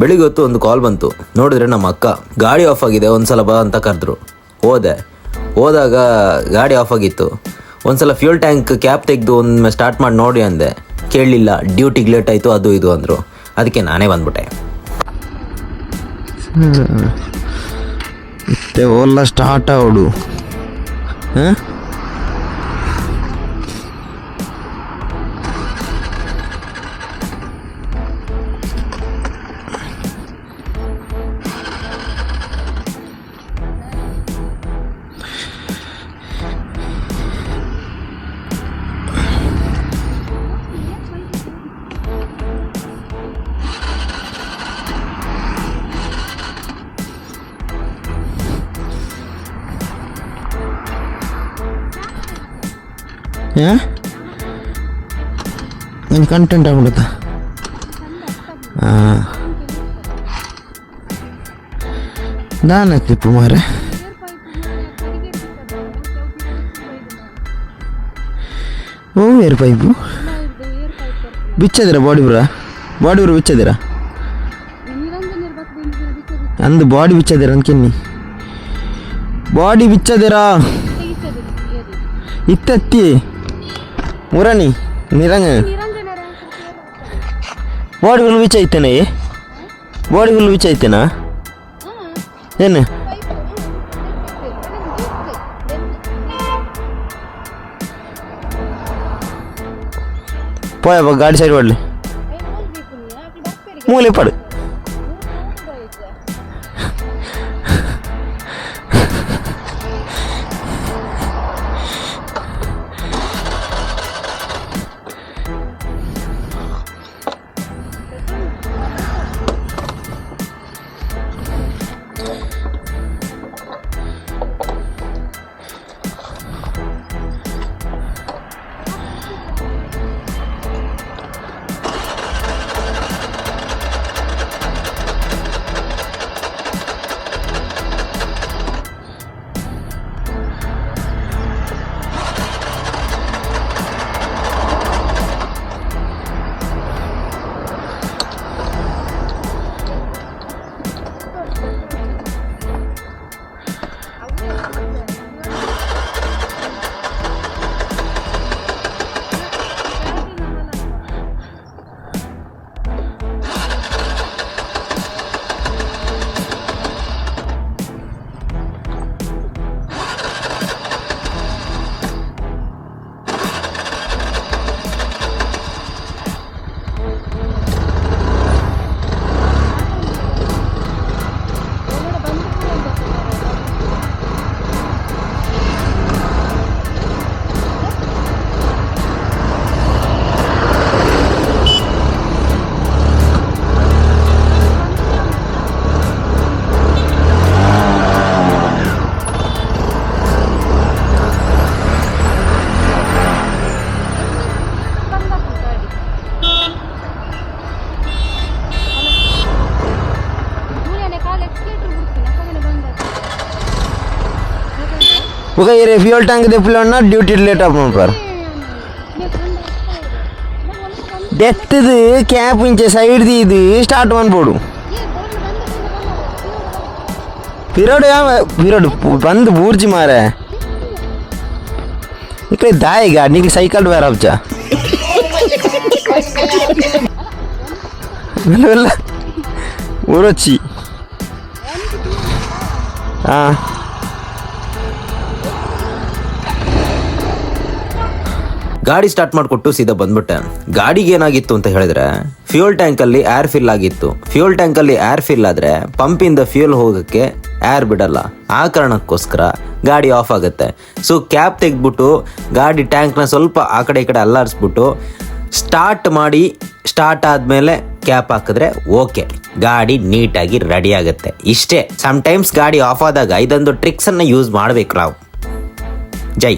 ಬೆಳಿಗ್ಗೆ ಹೊತ್ತು ಒಂದು ಕಾಲ್ ಬಂತು. ನೋಡಿದ್ರೆ ನಮ್ಮ ಅಕ್ಕ ಗಾಡಿ ಆಫ್ ಆಗಿದೆ, ಒಂದ್ಸಲ ಬಾ ಅಂತ ಕರೆದ್ರು. ಹೋದಾಗ ಗಾಡಿ ಆಫ್ ಆಗಿತ್ತು. ಒಂದ್ಸಲ ಫ್ಯೂಲ್ ಟ್ಯಾಂಕ್ ಕ್ಯಾಪ್ ತೆಗೆದು ಒಮ್ಮೆ ಸ್ಟಾರ್ಟ್ ಮಾಡಿ ನೋಡಿ ಅಂದೆ. ಕೇಳಲಿಲ್ಲ, ಡ್ಯೂಟಿಗೆ ಲೇಟ್ ಆಯಿತು ಅದು ಇದು ಅಂದರು. ಅದಕ್ಕೆ ನಾನೇ ಬಂದ್ಬಿಟ್ಟೆ. ಮತ್ತೆ ಓಲ್ಲ ಸ್ಟಾರ್ಟ್ ಅವಡು ನಿಮ್ಮ ಕಂಟೆಂಟ್ ಆಗ್ಬಿಡುತ್ತಾ? ಹಾಂ, ನಾನು ಕ್ಲಿಪ್ಪು ಮಾರೆ. ಓ ಏರ್ ಪೈಪು ಬಿಚ್ಚದಿರಾ? ಬಾಡಿ ಬ್ರೋ ಬಿಚ್ಚದಿರಾ? ಅಂದು ಬಾಡಿ ಬಿಚ್ಚದಿರಾ ಅನ್ಕೆನ್ನಿ. ಬಾಡಿ ಬಿಚ್ಚದಿರಾ ಇತ್ತತ್ತಿ ಮುರಾಣಿ ನಿರಂಗ ಬಾಡಿ ಹುಲ್ಲು ಬಿಚ್ಚ ಐತೇನೆ. ಬಾಡಿ ಹುಲ್ಲು ಬಿಚ್ಚ ಐತೇನಾ ಏನು? పోయా గాడి సైడ్ పడలే మూలే పడు. ఒక ये फ्यूल टैंक दे पुलना ड्यूटी लेट आप पर डेथ ಇದು ಕ್ಯಾಪ್ ಇಂಚೆ ಸೈಡ್ ಇದು ಸ್ಟಾರ್ಟ್ ಮಾಡ್ಬೋಡು. ಪಿರೋಡ್ ಬಂದು ಬೂರ್ಜಿ ಮಾರೆ इकडे दाय गाडी निकली सायकल वर आमच्या ಊರೊಚ್ಚಿ ಹಾಂ ಗಾಡಿ ಸ್ಟಾರ್ಟ್ ಮಾಡಿಕೊಟ್ಟು ಸೀದಾ ಬಂದ್ಬಿಟ್ಟೆ. ಗಾಡಿಗೆ ಏನಾಗಿತ್ತು ಅಂತ ಹೇಳಿದ್ರೆ, ಫ್ಯೂಲ್ ಟ್ಯಾಂಕಲ್ಲಿ ಏರ್ ಫಿಲ್ ಆಗಿತ್ತು. ಫ್ಯೂಲ್ ಟ್ಯಾಂಕಲ್ಲಿ ಏರ್ ಫಿಲ್ ಆದರೆ ಪಂಪಿಂದ ಫ್ಯೂಲ್ ಹೋಗೋಕ್ಕೆ ಏರ್ ಬಿಡಲ್ಲ. ಆ ಕಾರಣಕ್ಕೋಸ್ಕರ ಗಾಡಿ ಆಫ್ ಆಗುತ್ತೆ. ಸೊ ಕ್ಯಾಪ್ ತೆಗೆದ್ಬಿಟ್ಟು ಗಾಡಿ ಟ್ಯಾಂಕ್ನ ಸ್ವಲ್ಪ ಆ ಕಡೆ ಈ ಕಡೆ ಅಲ್ಲಾಡಿಸ್ಬಿಟ್ಟು ಸ್ಟಾರ್ಟ್ ಮಾಡಿ, ಸ್ಟಾರ್ಟ್ ಆದಮೇಲೆ ಕ್ಯಾಪ್ ಹಾಕಿದ್ರೆ ಓಕೆ, ಗಾಡಿ ನೀಟಾಗಿ ರೆಡಿ ಆಗುತ್ತೆ. ಇಷ್ಟೇ. ಸಮ್ಟೈಮ್ಸ್ ಗಾಡಿ ಆಫ್ ಆದಾಗ ಇದೊಂದು ಟ್ರಿಕ್ಸನ್ನು ಯೂಸ್ ಮಾಡಬೇಕು ನಾವು. ಜೈ.